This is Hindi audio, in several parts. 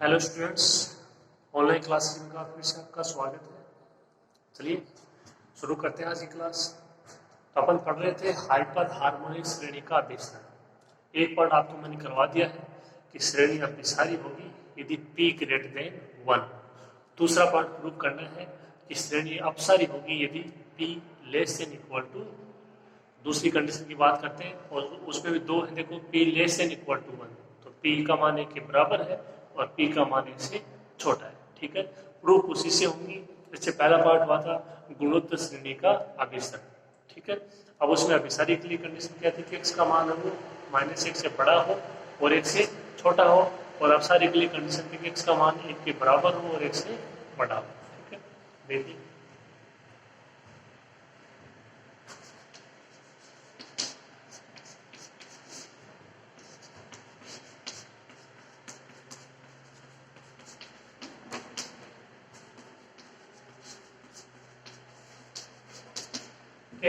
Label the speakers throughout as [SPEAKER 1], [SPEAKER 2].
[SPEAKER 1] हेलो स्टूडेंट्स, ऑनलाइन क्लासेस में फिर से आपका स्वागत है। चलिए शुरू करते हैं आज की क्लास। तो अपन पढ़ रहे थे हाइपर हार्मोनिक श्रेणी का अभिसरण। एक पार्ट आपको मैंने करवा दिया है कि श्रेणी अभिसारी होगी यदि P ग्रेटर देन 1। दूसरा पार्ट प्रूव करना है कि श्रेणी अपसारी होगी यदि P less than equal to. दूसरी कंडीशन की बात करते हैं और उसमें भी दो है, देखो P less than equal to 1, तो P का मान 1 के बराबर है और P का मान 1 से छोटा है। ठीक है, प्रूफ उसी से होंगी। इससे पहला पार्ट हुआ था गुणोत्तर श्रेणी का अभिसरण। ठीक है, अब उसमें अभिसारी के लिए कंडीशन क्या थी कि x का मान हो -1 से बड़ा हो और 1 से छोटा हो, और अपसारी के लिए कंडीशन थी कि x का मान 1 के बराबर हो और 1 से बड़ा हो। ठीक है, देखिए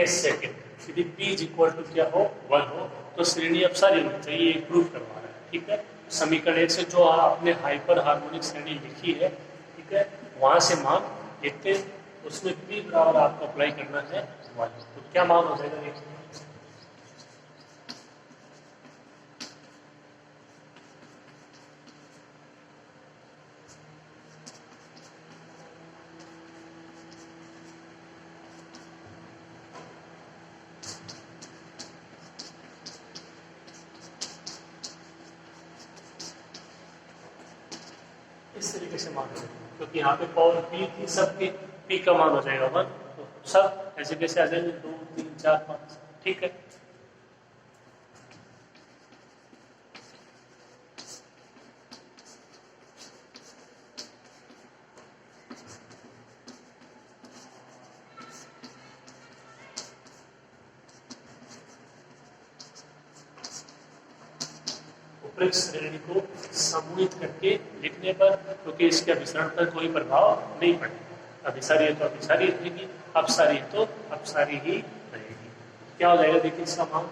[SPEAKER 1] सेकेंड यदि P इक्वल टू क्या हो 1 हो तो श्रेणी अपसारी होनी चाहिए, ये प्रूफ करवा रहा है। ठीक है, समीकरण 1 से जो आपने हाइपर हार्मोनिक श्रेणी लिखी है, ठीक है, वहां से मान लिखते उसमें P बराबर आपको अप्लाई करना है 1। तो क्या मान हो जाएगा देखिए, इस तरीके से मान लेंगे क्योंकि यहाँ पे पावर P थी, सबके P का मान हो जाएगा 1। तो सब ऐसे कैसे आ जाएंगे 2 3 4 5। ठीक है, उपरोक्त श्रेणी को समूहित करके लिखने पर, क्योंकि इसके अभिसरण पर कोई प्रभाव नहीं पड़ेगा। अभिसारी है तो अभिसारी रहेगी, अपसारी है तो अपसारी ही रहेगी। क्या हो जाएगा देखिए इसका मान,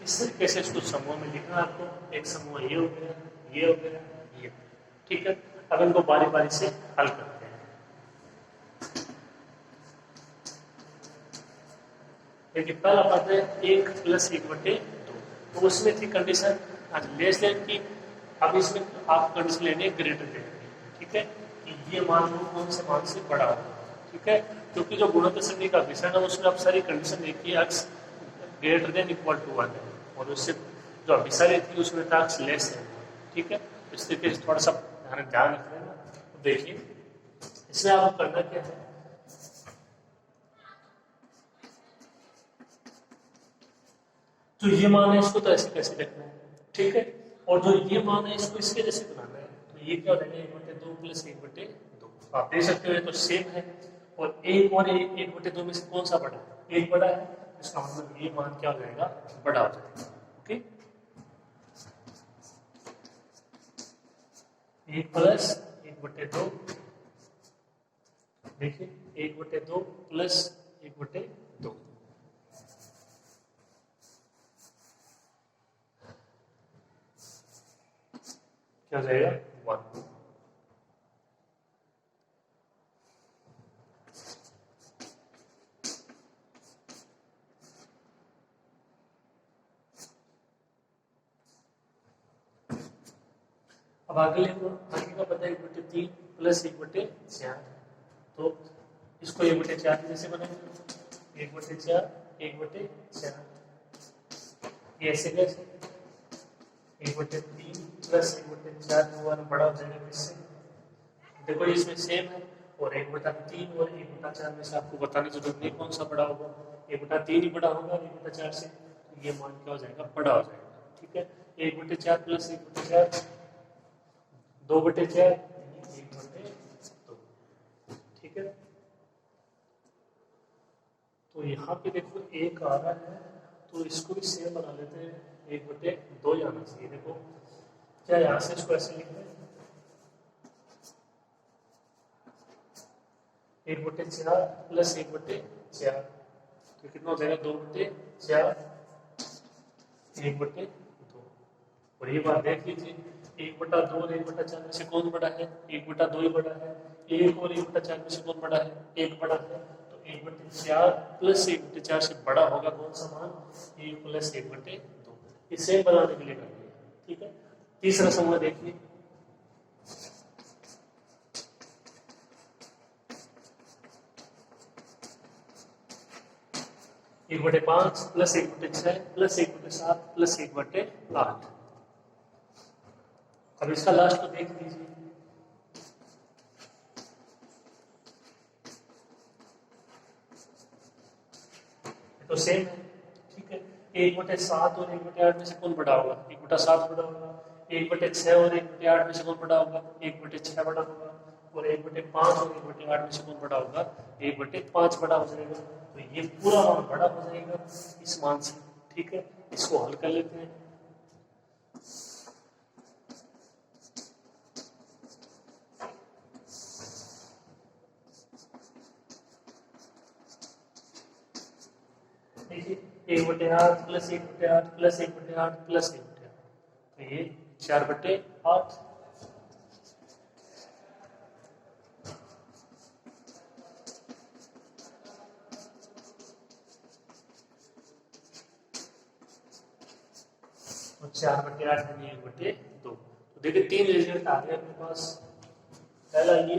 [SPEAKER 1] इस तरीके से इसको समूह में लिखना आपको। एक समूह ये हो गया, ये हो गया, ये। ठीक है, अब इनको बारी बारी से हल करते हैं। देखिए पहला पार्ट है 1 + 1/2, तो उसमें थी कंडीशन लेस देन की। अब इसमें आप कंडीशन लेने ग्रेटर देन की। ठीक है, कि ये मान लो कौन से मान से बड़ा होगा। ठीक है, क्योंकि जो गुणोत्तर श्रेणी का अभिसरण है उसमें अब सारी कंडीशन देखिए x greater than equal to 1 है, और उससे जो अभिसारी थी उसमें था x लेस है। ठीक है, तो इस तरीके से थोड़ा सा ध्यान रख लेना। तो देखिए इसमें आपको करना क्या है, तो ये मान है इसको तो ऐसे कैसे लिखना है। ठीक है, और जो ये मान है इसको इसके जैसे बनाना है। तो ये क्या हो जाएगा 1/2 + 1/2। आप देख सकते हो ये तो सेम है, और 1 और 1/2 में से कौन सा बड़ा है, 1 बड़ा है। इसका मतलब ये मान क्या हो जाएगा, बड़ा हो जाएगा। ओके, 1 + 1/2, देखिए 1/2 + 1/2 क्या हो जाएगा 1। अब आगे का पता है 1/3 + 1/4, तो इसको 1/4 जैसे बनाएंगे, 1/4 1/4, ये ऐसे कैसे 1/3 + 1/4 हुआ बड़ा हो जाएगा किससे, देखो इसमें सेम है। और 1/3 और 1/4 में से आपको बताने की जरूरत नहीं कौन सा बड़ा होगा, 1/3 ही बड़ा होगा 1/4 से, तो ये मान क्या हो जाएगा, बड़ा हो जाएगा। ठीक है, 1/4 + 1/4 2/4 1/2। ठीक है, तो यहाँ पे देखो 1 आ रहा है, तो इसको भी सेम बना लेते हैं, 1/2 ही आना चाहिए। देखो क्या यहाँ से इसको ऐसे लिख रहे हैं, 1/4 प्लस 1/4, तो कितना हो जाएगा 2/4, 1/2। और ये बात देख लीजिए, 1/2 और 1/4 में से कौन बड़ा है? 1/2 ही बड़ा है। 1 और 1/4 में से कौन बड़ा है? 1 बड़ा है। तो 1/4 प्लस 1/4 से बड़ा होगा कौन सा मान? 1 प्लस 1/2। इसे बनाने के लिए कर लिया, ठीक है। तीसरा समूह देखिए, एक बटे 5 प्लस 1/6 प्लस 1/7 प्लस 1/8। अब इसका लास्ट तो देख लीजिए, तो सेम है, ठीक है। 1/7 और 1/8 में से कौन बड़ा होगा? 1/7 बड़ा होगा। 1/6 और 1/8 में से कौन बड़ा होगा? 1/6 बड़ा होगा। और 1/5 और 1/8 में से कौन बड़ा होगा? 1/5 बड़ा हो जाएगा। तो ये पूरा मान बड़ा हो जाएगा इस मान से, ठीक है। इसको हल कर लेते हैं। देखिए 1/8 प्लस 1/8 प्लस 1/8 प्लस 1/8, तो ये 4/8। और 4/8 यानी 1/2। तो देखिए 3 रिजल्ट आ गए अपने पास। पहला ये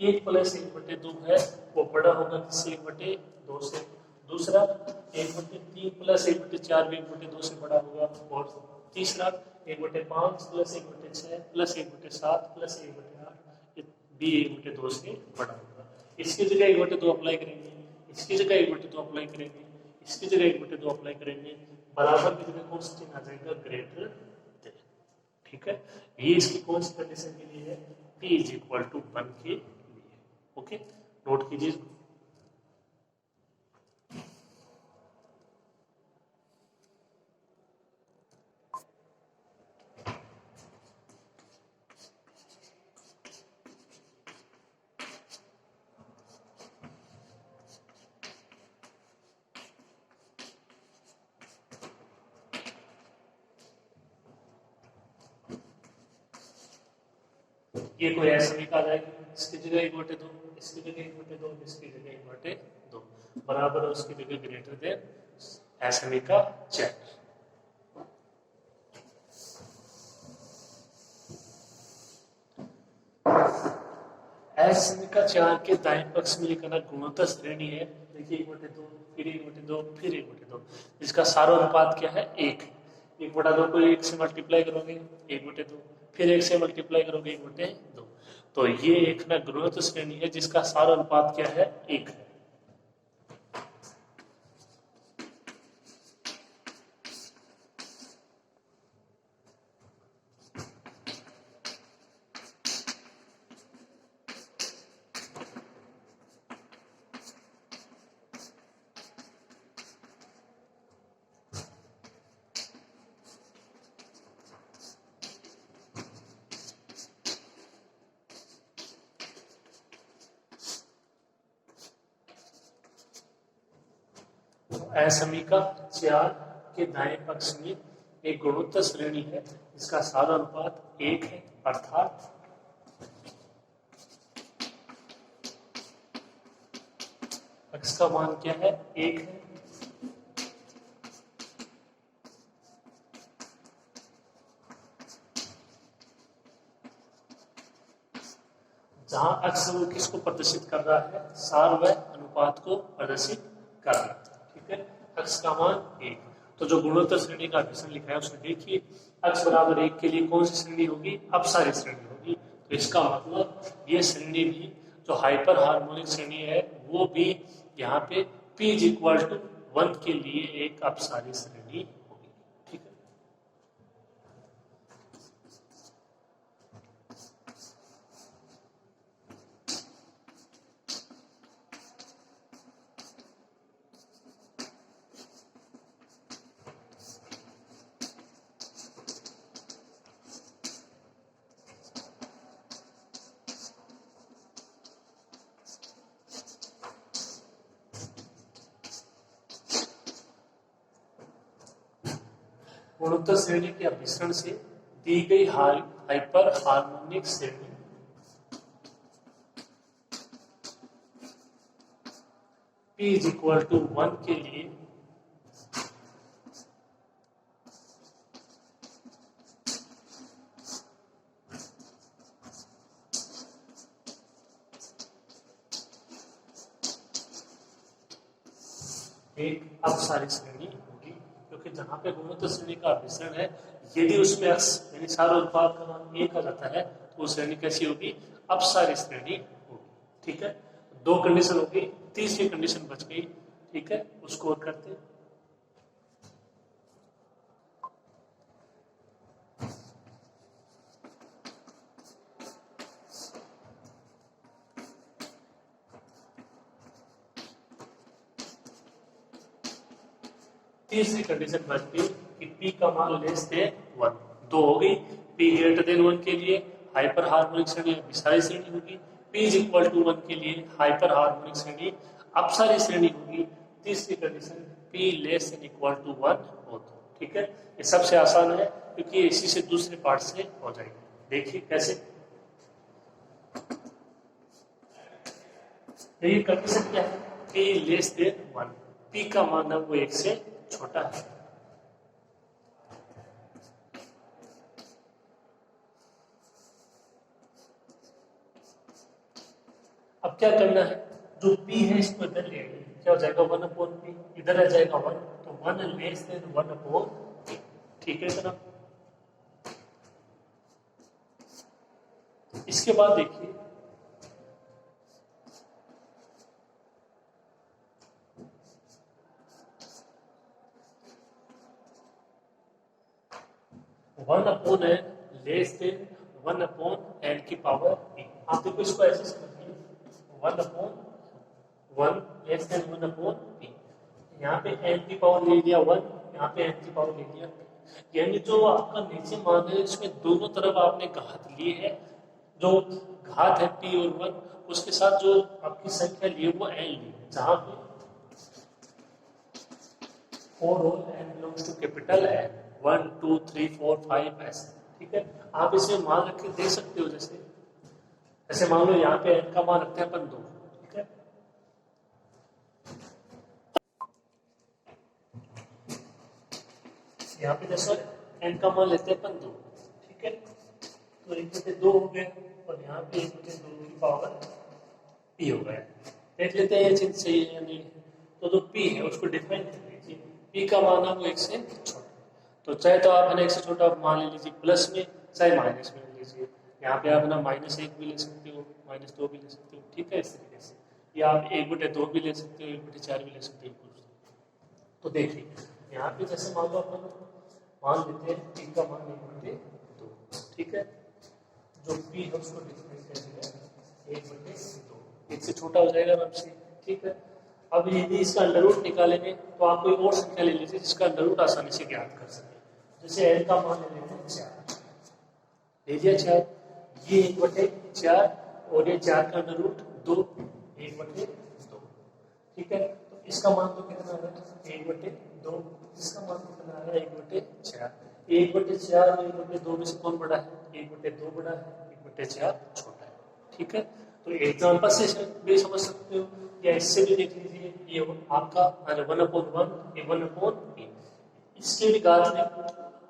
[SPEAKER 1] 1 प्लस 1/2 है, वो बड़ा होगा किससे? 1/2 से। दूसरा 1/3 प्लस 1/4 भी 1/2 से बड़ा होगा। और तीसरा 1/5 प्लस 1/6 प्लस 1/7 प्लस 1/8 भी 1/2 से बड़ा होगा। इसकी जगह 1/2 अप्लाई करेंगे, इसकी जगह 1/2 अप्लाई करेंगे, इसकी जगह 1/2 अप्लाई करेंगे, बराबर की जगह कौन सा चिन्ह आ जाएगा? ग्रेटर देन, ठीक है। ये इसकी कौन सी कंडीशन के लिए है? p इज इक्वल टू 1 के लिए। ओके, नोट कीजिए। ये कोई ऐसा भी कहा जाएगा, इसकी जगह 1/2, इसकी जगह 1/2, इसकी जगह 1/2 बराबर, उसकी जगह ग्रेटर देन एसएमई का चेक। एसएमई का चार के दाएं पक्ष में लिखना गुणोत्तर श्रेणी है। देखिए 1/2 फिर 1/2 फिर 1/2, इसका सारा अनुपात क्या है? 1। 1/2 को 1 से मल्टीप्लाई करोगे 1/2, फिर 1 से मल्टीप्लाई करोगे 1/2। तो ये एक ना गुणोत्तर श्रेणी है जिसका सारा अनुपात क्या है? 1 है। एसएमई का 4 के दाएं पक्ष में एक गुणोत्तर श्रेणी है जिसका सारा अनुपात 1 है, अर्थात x का मान क्या है? 1 है। जहां x वो किसको प्रदर्शित कर रहा है? सार व अनुपात को प्रदर्शित कर रहा है, ठीक है। x का मान 1। तो जो गुणोत्तर श्रेणी का अभिसरण लिखा है उसमें देखिए x बराबर 1 के लिए कौन सी श्रेणी होगी? अपसारी श्रेणी होगी। तो इसका मतलब ये श्रेणी भी जो हाइपर हार्मोनिक श्रेणी है वो भी यहाँ पे p इज इक्वल टू 1 के लिए एक अपसारी श्रेणी होगी, ठीक है। गुणोत्तर श्रेणी के अभिसरण से दी गई हाइपर हार्मोनिक श्रेणी P इज इक्वल टू 1 के लिए एक अपसारी श्रेणी होगी, क्योंकि जहां पे गुणोत्तर श्रेणी का अभिसरण है, यदि उसमें x यानी सारे उत्पाद का मान 1 आ जाता है तो वो श्रेणी कैसी होगी? अपसारी श्रेणी होगी। ठीक है, 2 कंडीशन होगी, तीसरी कंडीशन बच गई। ठीक है, उसको और करते हैं। तीसरी कंडीशन बच गई कि P का मान लेस देन 1। 2 हो गई। P ग्रेटर देन 1 के लिए हाइपर हार्मोनिक श्रेणी अभिसारी श्रेणी होगी। P इज इक्वल टू 1 के लिए हाइपर हार्मोनिक श्रेणी अपसारी श्रेणी होगी। तीसरी condition P less than equal to 1 हो तो। ठीक है, ये सबसे आसान है क्योंकि इसी से दूसरे पार्ट से हो जाएगी। देखिए कैसे। ये कंडीशन क्या है? P less then 1। P का मान है वो 1 से छोटा है। अब क्या करना है? जो P है इसको इधर ले आइए। क्या हो जाएगा? 1/P। इधर आ जाएगा 1, तो 1 लेस देन 1/P। ठीक है इतना। इसके बाद देखिए, one upon N less than 1/n की पावर p। आप देखो इसको ऐसे समझिए, 1/1 लेस देन 1/p। यहाँ पे n की पावर ले लिया 1, यहाँ पे n की पावर ले लिया p। यानी जो आपका नीचे मान है इसमें दोनों तरफ आपने घात ली है। जो घात है p और 1, उसके साथ जो आपकी संख्या ली है वो n ली है, जहाँ पे for all n belongs to capital N, 1 2 3 4 5 ऐसे। ठीक है, आप इसमें मान रख के दे सकते हो। जैसे ऐसे मान लो यहाँ पे n का मान रखते हैं अपन 2। ठीक है, यहाँ पे जैसे n का मान लेते हैं अपन 2। ठीक है, तो 1/2 हो गया और यहाँ पे 1/2 की पावर p हो गया। देख लेते हैं ये चीज सही है या नहीं। तो जो p है उसको डिफाइन कर लीजिए। p का मान है वो 1 से छोटा। तो चाहे तो आप है ना 1 से छोटा मान ले लीजिए प्लस में, चाहे माइनस में ले लीजिए। यहाँ पे आप ना -1 भी ले सकते हो, -2 भी ले सकते हो। ठीक है, इस तरीके से। या आप 1/2 भी ले सकते हो, 1/4 भी ले सकते हो। तो देखिए यहाँ पे जैसे मान लो अपन मान लेते हैं p का मान 1/2। ठीक है, जो p है उसको डिफाइन कर दिया 1/2, 1 से छोटा हो जाएगा आराम से। ठीक है, अब यदि इसका अंडर रूट निकालेंगे तो आप कोई और संख्या ले लीजिए जिसका अंडर रूट आसानी से ज्ञात कर सके। जैसे n का मान ले लेते हैं 4, ले लिया 4, ये 1/4 और ये 4 का अंडर रूट 2, 1/2। ठीक है, तो इसका मान तो कितना है? 1/2। इसका मान कितना है? 1/4। 1/4 और 1/2 में से कौन बड़ा है? 1/2 बड़ा है, 1/4 छोटा है। ठीक है, तो एग्जाम्पल से भी समझ सकते हो या इससे भी देख लीजिए। ये आपका 1/1, ये 1/p। इसके भी घात में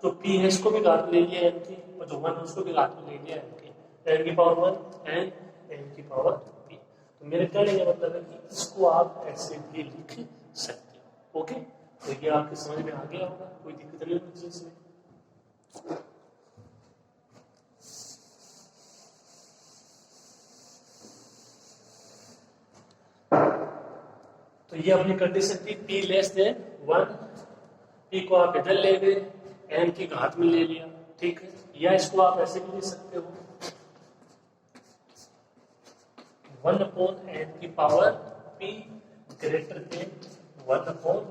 [SPEAKER 1] जो p है इसको भी घात ले लिया n की, और जो 1 उसको भी घात में ले लिया n की। n की पावर 1 एंड n की पावर p। तो मेरे कहने का मतलब है कि इसको आप ऐसे भी लिख सकते हो। ओके, तो ये आपके समझ में आ गया होगा, कोई दिक्कत नहीं होगी इसमें। तो ये अपनी कंडीशन थी p लेस देन 1। p को आप इधर ले गए, n की घात में ले लिया। ठीक है, या इसको आप ऐसे भी ले सकते हो, 1/n की power p greater than 1/n।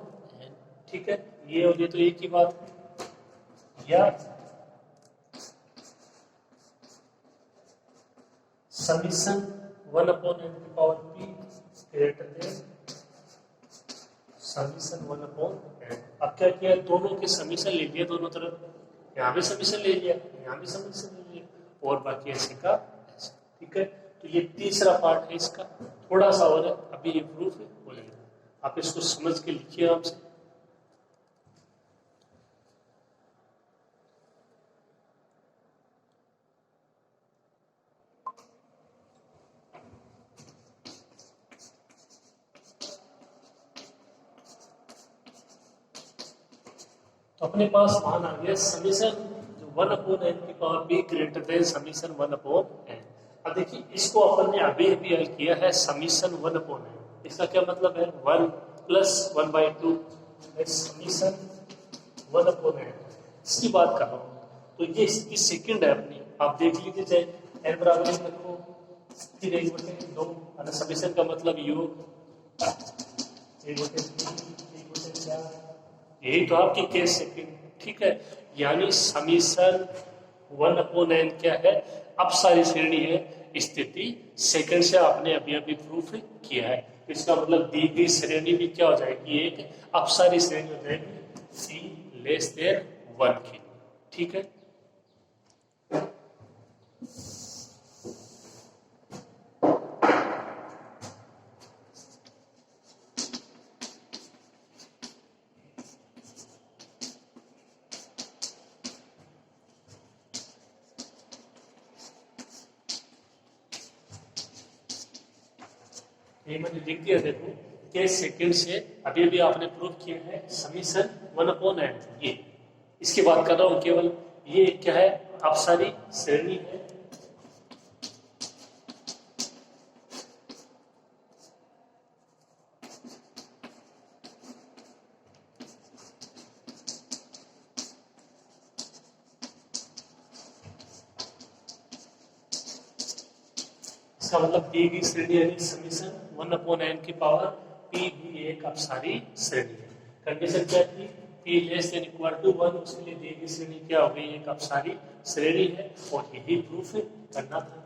[SPEAKER 1] ठीक है, ये हो गई तो एक ही बात। या समीशन 1/n की power p greater than summation 1/n। अब क्या किया, दोनों के समीशन ले लिया, दोनों तरफ, यहाँ भी समीशन ले लिया, यहाँ भी समीशन ले लिया, और बाकी ऐसे का ऐसे। ठीक है, तो ये तीसरा पार्ट है इसका, थोड़ा सा और है, अभी ये प्रूफ हो जाएगा। आप इसको समझ के लिखिए आराम से। तो अपने पास मान आ गया समीशन जो 1/n की power b greater than summation 1/n। अब देखिए इसको अपन ने अभी अभी हल किया है समीशन 1/n। इसका क्या मतलब है, 1 प्लस 1/2 समीशन 1/n। इसकी बात कर रहा हूँ, तो ये इसकी सेकंड है अपनी, आप देख लीजिए, चाहे n बराबर रखो, फिर 1/2 और समीशन का मतलब योग 1/4, यही तो आपकी केस सेकंड। ठीक है, यानी समीशन 1/n क्या है, अपसारी श्रेणी है, स्थिति सेकंड से आपने अभी अभी प्रूफ किया है। इसका मतलब दी गई श्रेणी भी क्या हो जाएगी, एक अपसारी श्रेणी हो जाएगी c लेस देन 1 की। ठीक है, ये मैंने लिख दिया, देखो के सेकंड से अभी अभी आपने प्रूव किया है समीशन 1/n। ये इसकी बात कर रहा हूं केवल, ये क्या है, अपसारी श्रेणी है, इसका मतलब दी गई श्रेणी यानी समीशन 1/n की पावर p भी एक अपसारी श्रेणी है। कंडीशन क्या थी, p less than equal to 1, उसके लिए दी गई श्रेणी क्या हो गई, एक अपसारी श्रेणी है, और यही प्रूफ करना था।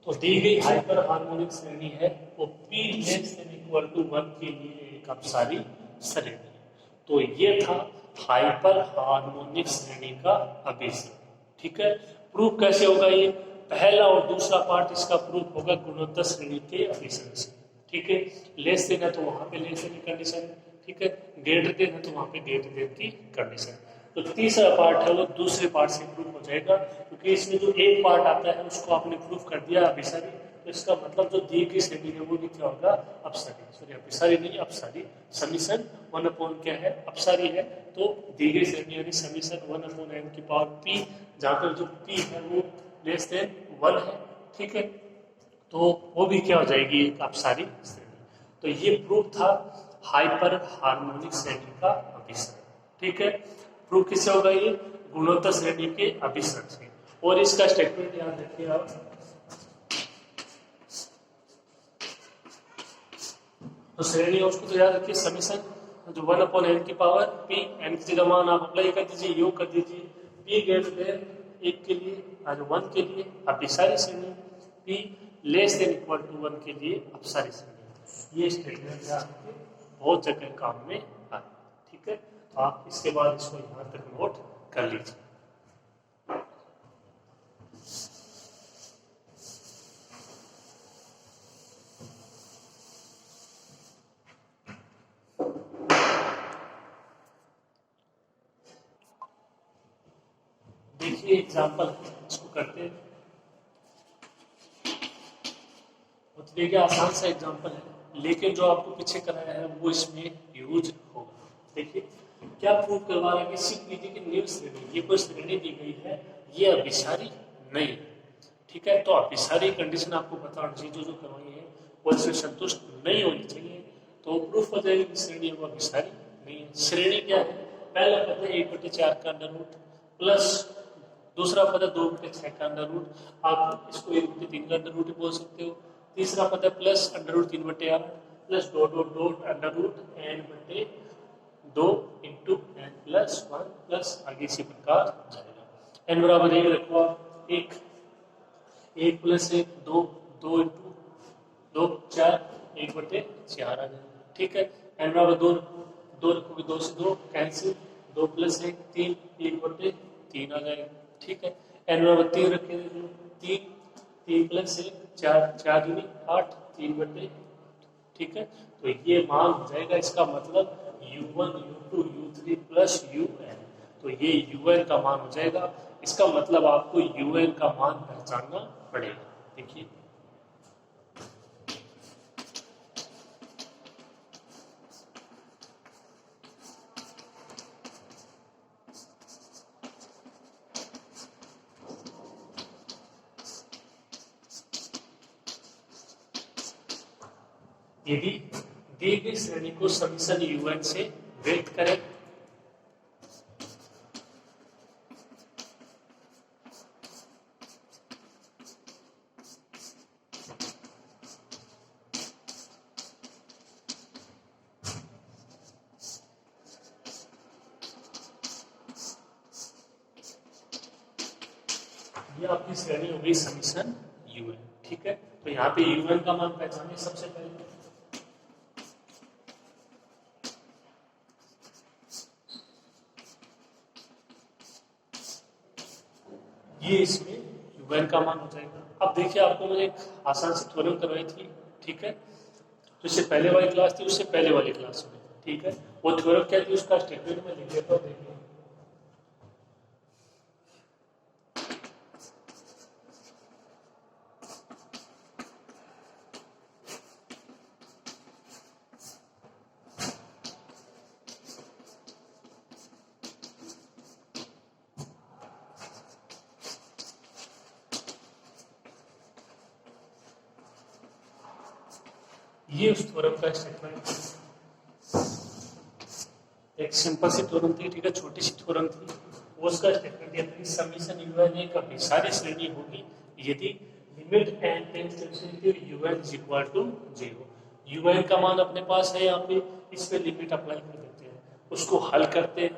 [SPEAKER 1] तो दी गई हाइपर हार्मोनिक श्रेणी है वो p less than equal to 1 के लिए एक अपसारी श्रेणी। तो ये था हाइपर हार्मोनिक श्रेणी का अभिसरण। ठीक है, प्रूफ कैसे होगा, ये पहला और दूसरा पार्ट इसका प्रूफ होगा गुणोत्तर श्रेणी के अभिसरण से। ठीक है, लेस देन है तो वहां पे लेस देन की कंडीशन, ठीक है, ग्रेटर देन है तो वहां पे ग्रेटर देन की कंडीशन। तो तीसरा पार्ट है वो दूसरे पार्ट से प्रूफ हो जाएगा, क्योंकि इसमें जो एक पार्ट आता है उसको आपने प्रूफ कर दिया अभिसारी, तो इसका मतलब जो दी गई श्रेणी है वो भी क्या होगा, अपसारी, सॉरी अभिसारी नहीं अपसारी। समीशन 1/n क्या है, अपसारी है, तो दी गई श्रेणी यानी समीशन 1/n की पावर p, जहाँ पर जो p है वो लेस देन 1 है। ठीक है, तो वो भी क्या हो जाएगी, एक अपसारी श्रेणी। तो ये प्रूफ था हाइपर हार्मोनिक श्रेणी का अभिसरण। ठीक है, प्रूफ किससे होगा, ये गुणोत्तर श्रेणी के अभिसरण से। और इसका स्टेटमेंट याद रखिए आप, तो श्रेणी है उसको तो याद रखिए, समीशन जो 1/n की पावर p, n की जगह मान आप अप्लाई कर दीजिए, योग कर दीजिए, p ग्रेटर देन 1 के लिए और 1 के लिए अभिसारी श्रेणी, p less than equal to 1 के लिए अपसारी श्रेणी। ये स्टेटमेंट याद रखिए, बहुत जगह काम में आए। ठीक है, तो आप इसके बाद इसको यहाँ तक नोट कर लीजिए। देखिए एग्जाम्पल इसको करते हैं, तो देखिए आसान सा एग्जाम्पल है, लेकिन जो आपको पीछे कराया है वो इसमें यूज होगा। देखिए क्या प्रूव करवा रहा है कि सिर्फ लीजिए कि निम्न श्रेणी, ये कोई श्रेणी दी गई है, ये अभिसारी नहीं। ठीक है, तो अभिसारी कंडीशन आपको पता होनी चाहिए, जो करवाई है वो इससे संतुष्ट नहीं होनी चाहिए। तो प्रूफ हो जाएगा कि श्रेणी वो अभिसारी नहीं है। श्रेणी क्या है? पहला पद है 1/4 का अंडर रूट प्लस दूसरा पद है 2/6 का अंडर रूट, आप इसको 1/3 का अंडर रूट बोल सकते हो। तीसरा पद है plus under root 3/8 plus dot dot dot under root n बटे 2 इंटू n प्लस 1 प्लस आगे इसी प्रकार जाएगा। n बराबर 1 रखो आप, 1 प्लस 1 2, 2 इंटू 2 4, 1/4 आ जाएगा। ठीक है, n बराबर 2 रखो, 2 रखोगे 2 से 2 कैंसिल, 2 प्लस 1 3, 1/3 आ जाएगा। ठीक है, n बराबर 3 रखे, 3, 3 प्लस 1 4, 4 दूनी 8, 3/। ठीक है, तो ये मान हो जाएगा, इसका मतलब u1 u2 u3 plus un, तो ये un का मान हो जाएगा। इसका मतलब आपको un का मान पहचानना पड़ेगा। देखिए यदि दी गई श्रेणी को समीशन un से व्यक्त करें, ये आपकी श्रेणी हो गई समीशन un। ठीक है, तो यहाँ पे un का मान पहचाने सबसे पहले। ये इसमें un का मान हो जाएगा। अब देखिए, आपको मैंने एक आसान सी थ्योरम करवाई थी। ठीक है, तो इससे पहले वाली क्लास थी, उससे पहले वाली क्लास में। ठीक है, वो थ्योरम क्या थी, उसका स्टेटमेंट में लिख देता हूँ, देखिए। ये उस थ्योरम का स्टेटमेंट, एक सिंपल सी थ्योरम थी। ठीक है, छोटी सी थ्योरम थी, उसका स्टेटमेंट ये था कि समीशन un एक अभिसारी श्रेणी होगी यदि limit n tends to infinity un is equal to 0। un का मान अपने पास है, यहाँ पे इस पे लिमिट अप्लाई कर देते हैं, उसको हल करते हैं।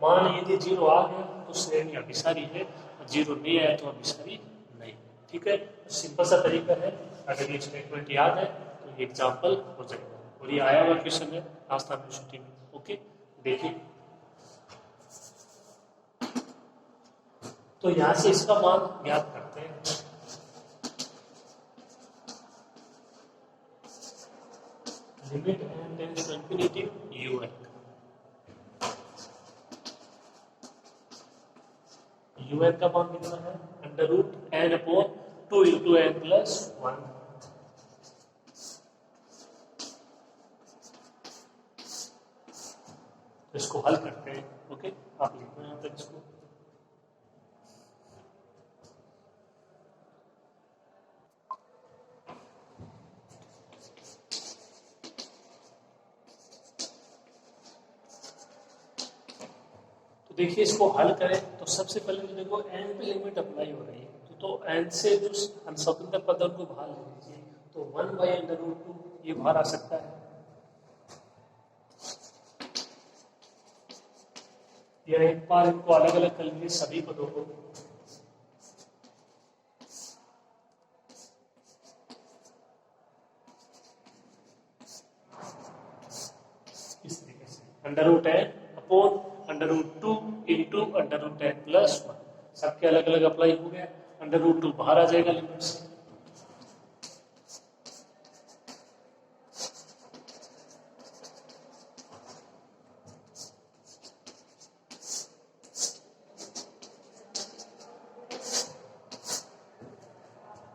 [SPEAKER 1] मान यदि 0 आ गया तो श्रेणी अभिसारी है, 0 नहीं आया तो अभिसारी नहीं। ठीक है, सिंपल सा तरीका है। अगर ये स्टेटमेंट याद है तो ये एग्जाम्पल हो जाएगा, और ये आया हुआ क्वेश्चन है लास्ट यूनिवर्सिटी में। ओके, देखिए, तो यहां से इसका मान ज्ञात करते हैं। Limit n tends to infinity un का मान कितना है, under root n upon 2 into n plus 1। इसको हल करते हैं। ओके, आप लिखना यहाँ तक इसको। तो देखिए, इसको हल करें तो सबसे पहले तो देखो n पे लिमिट अप्लाई हो रही है, तो n से जो स्वतंत्र पद को बाहर ले लीजिए, तो 1/√2 ये बाहर आ सकता है, या एक बार इनको अलग अलग कर लीजिए सभी पदों को। इस तरीके से √n upon √2 into √n plus 1, सबके अलग अलग अप्लाई हो गया। √2 बाहर आ जाएगा लिमिट से।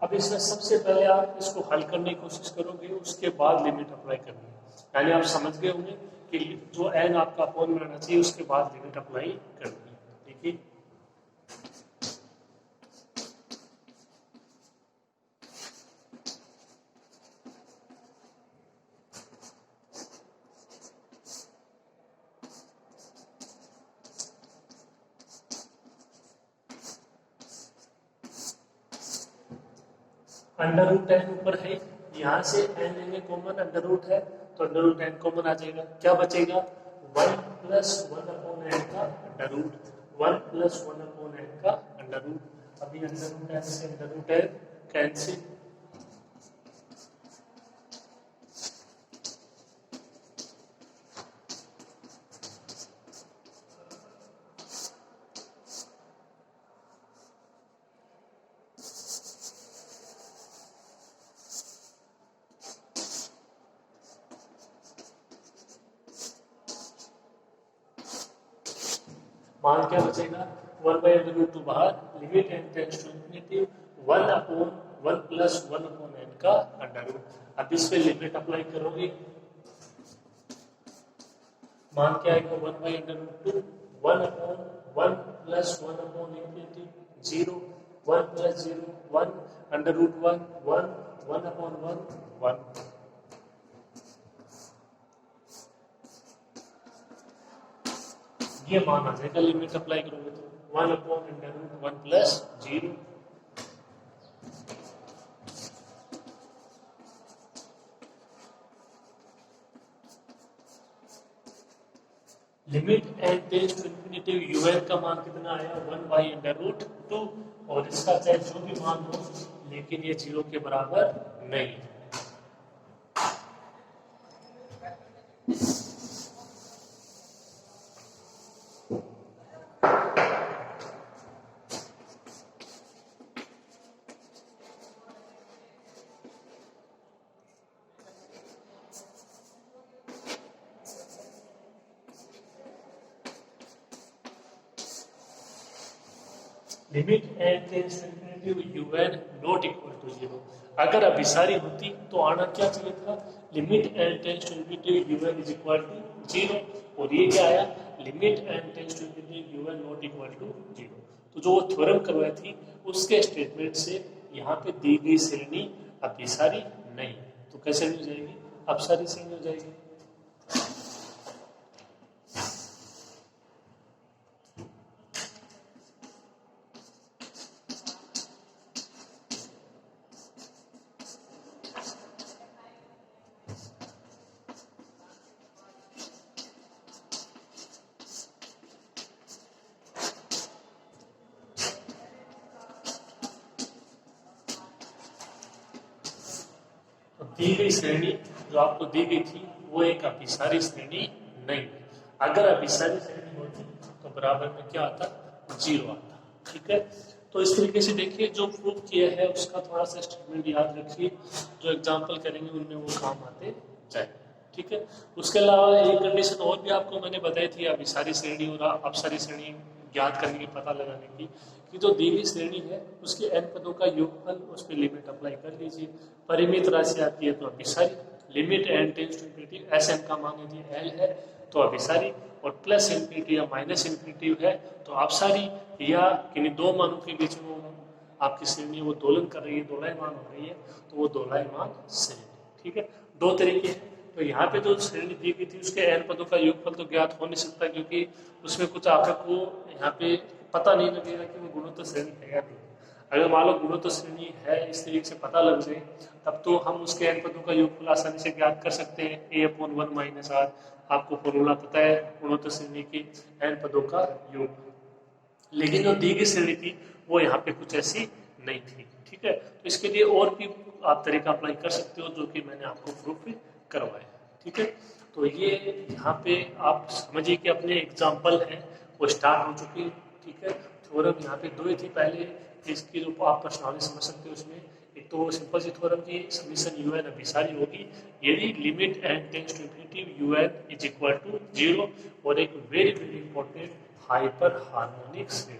[SPEAKER 1] अब इसमें सबसे पहले आप इसको हल करने की कोशिश करोगे, उसके बाद लिमिट अप्लाई करनी है। यानी आप समझ गए होंगे कि जो n आपका अपॉन में रहना चाहिए, उसके बाद लिमिट अप्लाई करनी है। देखिए, अंडर रूट टेन ऊपर है, यहाँ से एन लेंगे कॉमन, अंडर रूट है तो अंडर रूट टेन कॉमन आ जाएगा, क्या बचेगा 1 प्लस 1 अपॉन एन का under root, 1 plus 1 upon N का अंडर रूट। अभी अंडर रूट एन से अंडर रूट एन कैंसिल, मान क्या बचेगा 1 बाई अंडर रूट टू बाहर, limit N tends to infinity 1 upon 1 plus 1 upon N का अंडर रूट। अब इस पे लिमिट अप्लाई करोगे, मान क्या आएगा 1 by under root two 1 upon 1 plus 1 upon infinity 0, 1 plus 0 1, under root 1 1, 1 upon 1 1। ये मान आ जाएगा लिमिट अप्लाई करोगे तो 1 upon under root 1 plus 0। Limit N tends to infinity U N का मान कितना आया 1 बाई अंडर रूट 2, और इसका चाहे जो भी मान हो लेकिन ये 0 के बराबर नहीं है। Limit N tends to infinity u n not equal to 0। अगर अभिसारी होती तो आना क्या चाहिए था limit N tends to infinity u n is equal to 0, और ये क्या आया limit N tends to infinity u n not equal to 0। तो जो वो थ्योरम करवाई थी उसके स्टेटमेंट से यहाँ पे दी गई श्रेणी अभिसारी नहीं, तो कैसे हो जाएगी अपसारी श्रेणी हो जाएगी। दी गई श्रेणी जो आपको दी गई थी वो एक अभिसारी श्रेणी नहीं, अगर अभिसारी श्रेणी होती तो बराबर में क्या आता 0 आता। ठीक है, तो इस तरीके से देखिए जो प्रूफ किया है उसका थोड़ा सा स्टेटमेंट याद रखिए, जो एग्जाम्पल करेंगे उनमें वो काम आते जाए। ठीक है, उसके अलावा एक कंडीशन और भी आपको मैंने बताई थी अभिसारी श्रेणी और अपसारी श्रेणी ज्ञात करने की, पता लगाने की, कि जो दी हुई श्रेणी है उसके n पदों का योगफल उस पर लिमिट अप्लाई कर लीजिए। परिमित राशि आती है तो अभिसारी, limit n tends to infinity s n का मान यदि l है तो अभिसारी, और प्लस इंफिनिटी या माइनस इंफिनिटी है तो अपसारी, या किन्हीं दो मानों के बीच में आपकी श्रेणी वो दोलन कर रही है, दोलायमान हो रही है तो वो दोलायमान श्रेणी। ठीक है, दो तरीके हैं। तो यहाँ पे जो श्रेणी दी गई थी उसके n पदों का योगफल तो ज्ञात हो नहीं सकता, क्योंकि उसमें कुछ आपको यहाँ पे पता नहीं लगेगा कि वो गुणोत्तर श्रेणी है या नहीं। अगर मान लो गुणोत्तर श्रेणी है इस तरीके से पता लग जाए तब तो हम उसके n पदों का योगफल आसानी से ज्ञात कर सकते हैं, a/1 माइनस r। आपको फॉर्मूला पता है गुणोत्तर श्रेणी के n पदों का योग। लेकिन जो दी गई श्रेणी थी वो यहाँ पे कुछ ऐसी नहीं थी। ठीक है, तो इसके लिए और भी आप तरीका अप्लाई कर सकते हो जो कि मैंने आपको प्रूफ करवाया। ठीक है, तो ये यहाँ पे आप समझिए कि अपने एग्जाम्पल है वो स्टार्ट हो चुकी है। ठीक है, थ्योरम यहाँ पे दो ही थी पहले, इसकी जो आप पर्सनली समझ सकते हो उसमें एक तो सिंपल सी थ्योरम की समीशन यूएन अभिसारी होगी यदि limit N tends to infinity u n is equal to 0, और एक very very important hyper harmonic श्रेणी।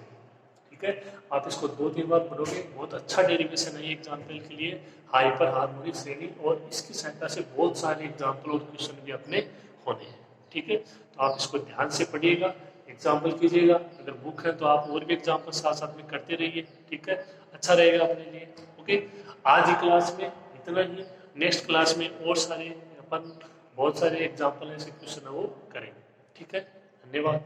[SPEAKER 1] ठीक है, आप इसको 2-3 बार पढ़ोगे, बहुत अच्छा डेरिवेशन है एग्जाम्पल के लिए हाइपर हार्मोनिक श्रेणी, और इसकी सहायता से बहुत सारे एग्जाम्पल और क्वेश्चन भी अपने होने हैं। ठीक है, तो आप इसको ध्यान से पढ़िएगा, एग्जाम्पल कीजिएगा, अगर बुक है तो आप और भी एग्जाम्पल साथ साथ में करते रहिए। ठीक है, अच्छा रहेगा अपने लिए। ओके, आज की क्लास में इतना ही, नेक्स्ट क्लास में और सारे अपन बहुत सारे एग्जाम्पल ऐसे क्वेश्चन है वो करेंगे। ठीक है, धन्यवाद।